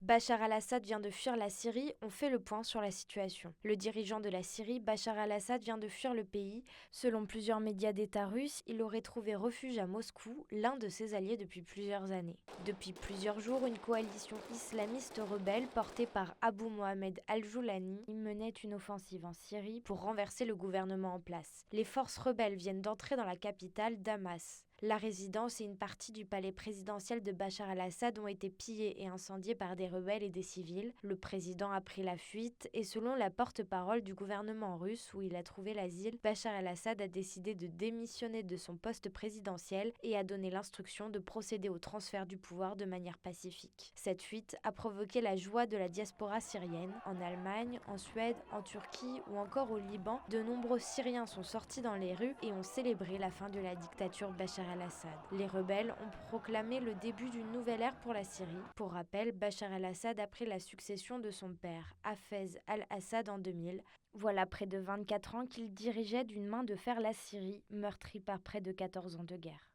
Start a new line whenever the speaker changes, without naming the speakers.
Bachar al-Assad vient de fuir la Syrie, on fait le point sur la situation. Le dirigeant de la Syrie, Bachar al-Assad, vient de fuir le pays. Selon plusieurs médias d'État russes, il aurait trouvé refuge à Moscou, l'un de ses alliés depuis plusieurs années. Depuis plusieurs jours, une coalition islamiste rebelle portée par Abu Mohamed al-Joulani menait une offensive en Syrie pour renverser le gouvernement en place. Les forces rebelles viennent d'entrer dans la capitale, Damas. La résidence et une partie du palais présidentiel de Bachar al-Assad ont été pillées et incendiées par des rebelles et des civils. Le président a pris la fuite et selon la porte-parole du gouvernement russe où il a trouvé l'asile, Bachar al-Assad a décidé de démissionner de son poste présidentiel et a donné l'instruction de procéder au transfert du pouvoir de manière pacifique. Cette fuite a provoqué la joie de la diaspora syrienne. En Allemagne, en Suède, en Turquie ou encore au Liban, de nombreux Syriens sont sortis dans les rues et ont célébré la fin de la dictature Bachar al-Assad. Les rebelles ont proclamé le début d'une nouvelle ère pour la Syrie. Pour rappel, Bachar al-Assad a pris la succession de son père, Hafez al-Assad, en 2000. Voilà près de 24 ans qu'il dirigeait d'une main de fer la Syrie, meurtrie par près de 14 ans de guerre.